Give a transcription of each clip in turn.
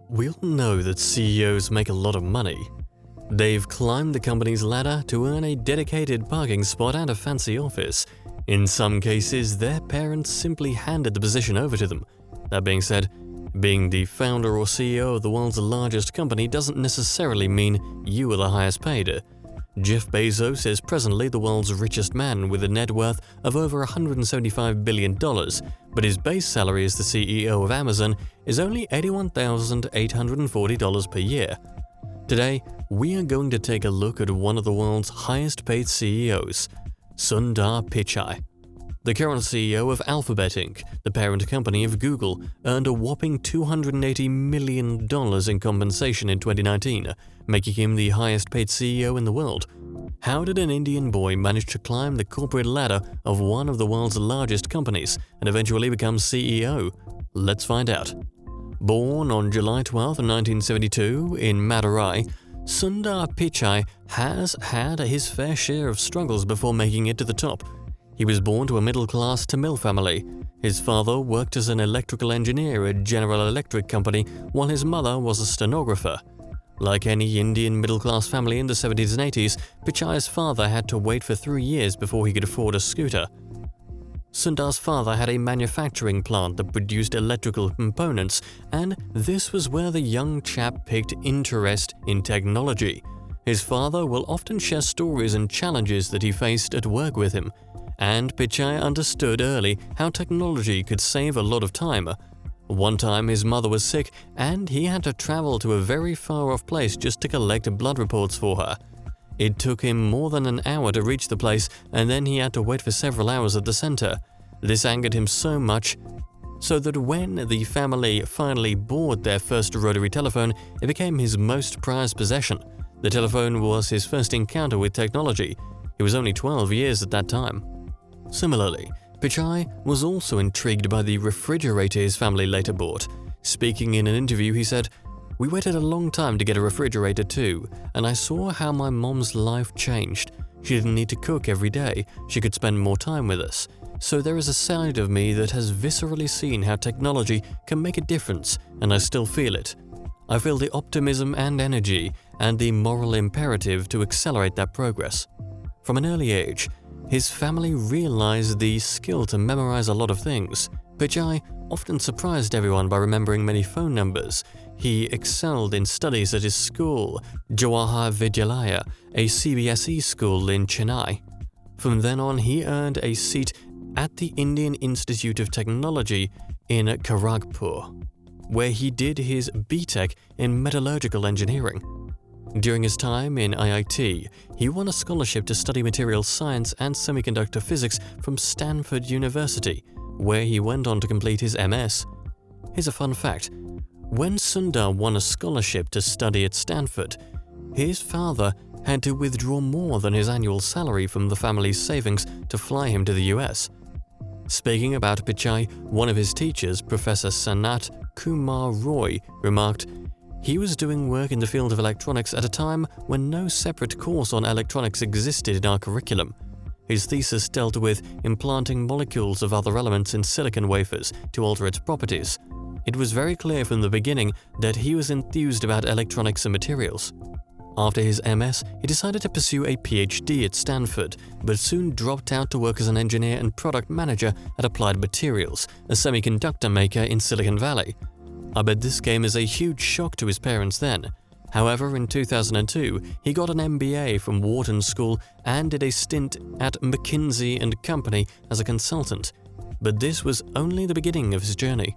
We all know that CEOs make a lot of money. They've climbed the company's ladder to earn a dedicated parking spot and a fancy office. In some cases, their parents simply handed the position over to them. That being said, being the founder or CEO of the world's largest company doesn't necessarily mean you are the highest paid. Jeff Bezos is presently the world's richest man with a net worth of over $175 billion, but his base salary as the CEO of Amazon is only $81,840 per year. Today, we are going to take a look at one of the world's highest paid CEOs, Sundar Pichai. The current CEO of Alphabet Inc., the parent company of Google, earned a whopping $280 million in compensation in 2019, making him the highest paid CEO in the world. How did an Indian boy manage to climb the corporate ladder of one of the world's largest companies and eventually become CEO? Let's find out. Born on July 12, 1972 in Madurai, Sundar Pichai has had his fair share of struggles before making it to the top. He was born to a middle-class Tamil family. His father worked as an electrical engineer at General Electric Company, while his mother was a stenographer. Like any Indian middle-class family in the 70s and 80s, Pichai's father had to wait for 3 years before he could afford a scooter. Sundar's father had a manufacturing plant that produced electrical components, and this was where the young chap picked interest in technology. His father will often share stories and challenges that he faced at work with him, and Pichai understood early how technology could save a lot of time. One time his mother was sick and he had to travel to a very far-off place just to collect blood reports for her. It took him more than an hour to reach the place, and then he had to wait for several hours at the center. This angered him so much so that when the family finally bought their first rotary telephone, it became his most prized possession. The telephone was his first encounter with technology. He was only 12 years at that time. Similarly, Pichai was also intrigued by the refrigerator his family later bought. Speaking in an interview, he said, "We waited a long time to get a refrigerator too, and I saw how my mom's life changed. She didn't need to cook every day, she could spend more time with us. So there is a side of me that has viscerally seen how technology can make a difference, and I still feel it. I feel the optimism and energy, and the moral imperative to accelerate that progress." From an early age, his family realized the skill to memorize a lot of things. Pichai often surprised everyone by remembering many phone numbers. He excelled in studies at his school, Jawahar Vidyalaya, a CBSE school in Chennai. From then on, he earned a seat at the Indian Institute of Technology in Kharagpur, where he did his BTech in metallurgical engineering. During his time in IIT, he won a scholarship to study materials science and semiconductor physics from Stanford University, where he went on to complete his MS. Here's a fun fact. When Sundar won a scholarship to study at Stanford, his father had to withdraw more than his annual salary from the family's savings to fly him to the US. Speaking about Pichai, one of his teachers, Professor Sanat Kumar Roy, remarked, "He was doing work in the field of electronics at a time when no separate course on electronics existed in our curriculum. His thesis dealt with implanting molecules of other elements in silicon wafers to alter its properties. It was very clear from the beginning that he was enthused about electronics and materials." After his MS, he decided to pursue a PhD at Stanford, but soon dropped out to work as an engineer and product manager at Applied Materials, a semiconductor maker in Silicon Valley. I bet this came as a huge shock to his parents then. However, in 2002, he got an MBA from Wharton School and did a stint at McKinsey & Company as a consultant. But this was only the beginning of his journey.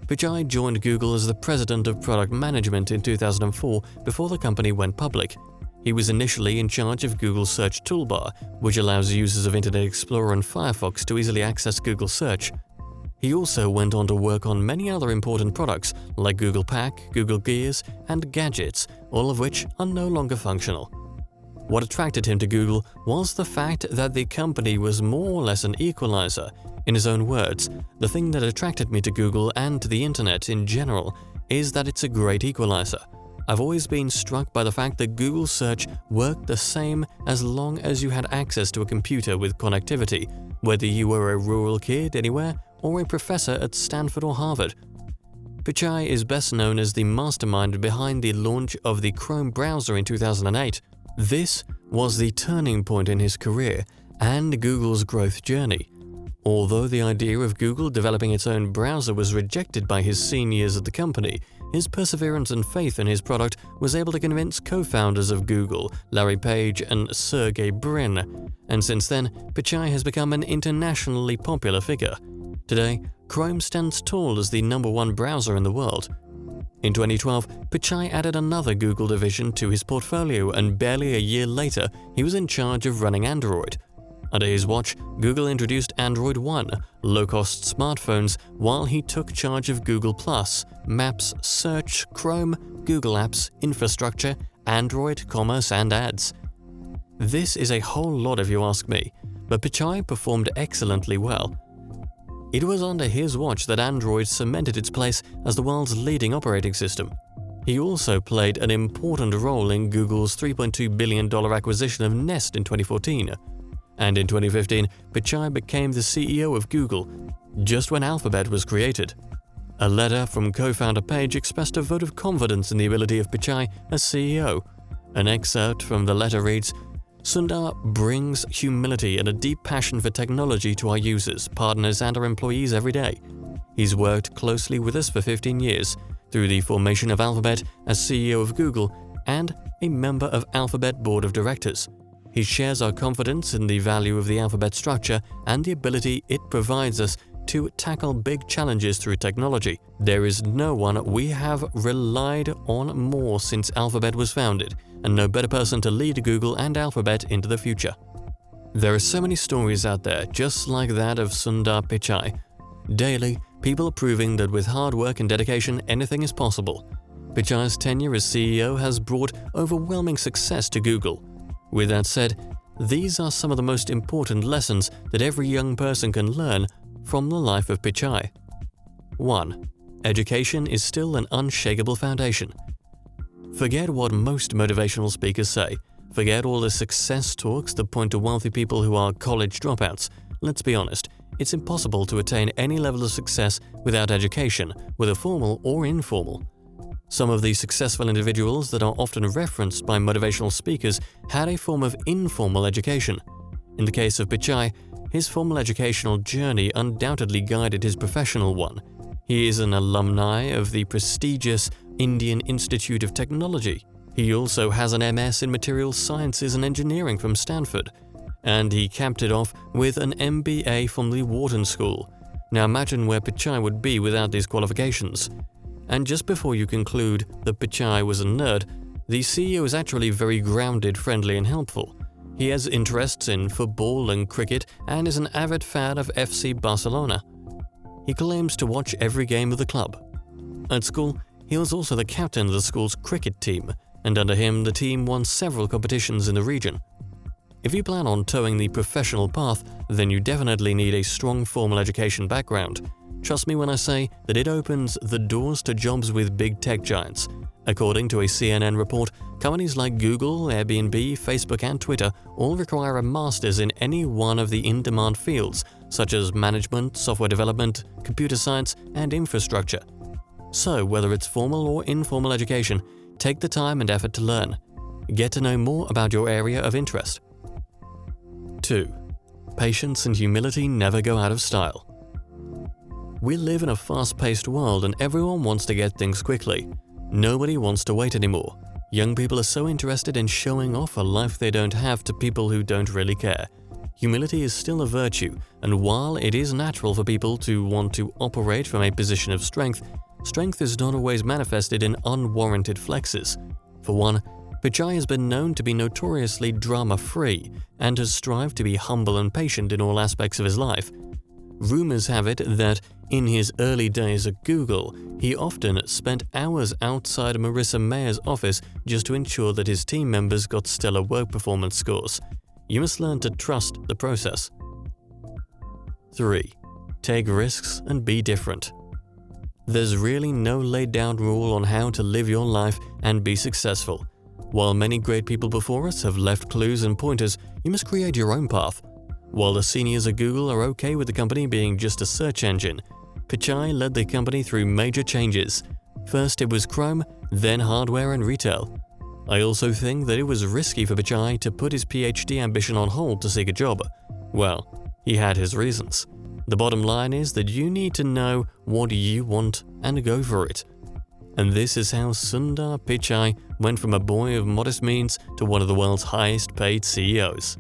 Pichai joined Google as the president of product management in 2004 before the company went public. He was initially in charge of Google's search toolbar, which allows users of Internet Explorer and Firefox to easily access Google Search. He also went on to work on many other important products like Google Pack, Google Gears, and Gadgets, all of which are no longer functional. What attracted him to Google was the fact that the company was more or less an equalizer. In his own words, "The thing that attracted me to Google and to the internet in general is that it's a great equalizer. I've always been struck by the fact that Google Search worked the same as long as you had access to a computer with connectivity, whether you were a rural kid anywhere or a professor at Stanford or Harvard." Pichai is best known as the mastermind behind the launch of the Chrome browser in 2008. This was the turning point in his career and Google's growth journey. Although the idea of Google developing its own browser was rejected by his seniors at the company, his perseverance and faith in his product was able to convince co-founders of Google, Larry Page and Sergey Brin, and since then, Pichai has become an internationally popular figure. Today, Chrome stands tall as the #1 browser in the world. In 2012, Pichai added another Google division to his portfolio, and barely a year later, he was in charge of running Android. Under his watch, Google introduced Android One, low-cost smartphones, while he took charge of Google+, Maps, Search, Chrome, Google Apps, Infrastructure, Android, Commerce, and Ads. This is a whole lot if you ask me, but Pichai performed excellently well. It was under his watch that Android cemented its place as the world's leading operating system. He also played an important role in Google's $3.2 billion acquisition of Nest in 2014. And in 2015, Pichai became the CEO of Google, just when Alphabet was created. A letter from co-founder Page expressed a vote of confidence in the ability of Pichai as CEO. An excerpt from the letter reads, "Sundar brings humility and a deep passion for technology to our users, partners, and our employees every day. He's worked closely with us for 15 years, through the formation of Alphabet as CEO of Google and a member of Alphabet Board of Directors. He shares our confidence in the value of the Alphabet structure and the ability it provides us to tackle big challenges through technology. There is no one we have relied on more since Alphabet was founded, and no better person to lead Google and Alphabet into the future." There are so many stories out there just like that of Sundar Pichai. Daily, people are proving that with hard work and dedication, anything is possible. Pichai's tenure as CEO has brought overwhelming success to Google. With that said, these are some of the most important lessons that every young person can learn from the life of Pichai. 1. Education is still an unshakable foundation. Forget what most motivational speakers say. Forget all the success talks that point to wealthy people who are college dropouts. Let's be honest, it's impossible to attain any level of success without education, whether formal or informal. Some of the successful individuals that are often referenced by motivational speakers had a form of informal education. In the case of Pichai, his formal educational journey undoubtedly guided his professional one. He is an alumni of the prestigious Indian Institute of Technology. He also has an MS in Materials Sciences and Engineering from Stanford, and he capped it off with an MBA from the Wharton School. Now imagine where Pichai would be without these qualifications. And just before you conclude that Pichai was a nerd, the CEO is actually very grounded, friendly, and helpful. He has interests in football and cricket and is an avid fan of FC Barcelona. He claims to watch every game of the club. At school, he was also the captain of the school's cricket team, and under him the team won several competitions in the region. If you plan on towing the professional path, then you definitely need a strong formal education background. Trust me when I say that it opens the doors to jobs with big tech giants. According to a CNN report, companies like Google, Airbnb, Facebook, and Twitter all require a master's in any one of the in-demand fields, such as management, software development, computer science, and infrastructure. So, whether it's formal or informal education, take the time and effort to learn. Get to know more about your area of interest. 2. Patience and humility never go out of style. We live in a fast-paced world and everyone wants to get things quickly. Nobody wants to wait anymore. Young people are so interested in showing off a life they don't have to people who don't really care. Humility is still a virtue, and while it is natural for people to want to operate from a position of strength, strength is not always manifested in unwarranted flexes. For one, Pichai has been known to be notoriously drama-free and has strived to be humble and patient in all aspects of his life. Rumors have it that in his early days at Google, he often spent hours outside Marissa Mayer's office just to ensure that his team members got stellar work performance scores. You must learn to trust the process. 3. Take risks and be different. There's really no laid-down rule on how to live your life and be successful. While many great people before us have left clues and pointers, you must create your own path. While the seniors at Google are okay with the company being just a search engine, Pichai led the company through major changes. First it was Chrome, then hardware and retail. I also think that it was risky for Pichai to put his PhD ambition on hold to seek a job. Well, he had his reasons. The bottom line is that you need to know what you want and go for it. And this is how Sundar Pichai went from a boy of modest means to one of the world's highest paid CEOs.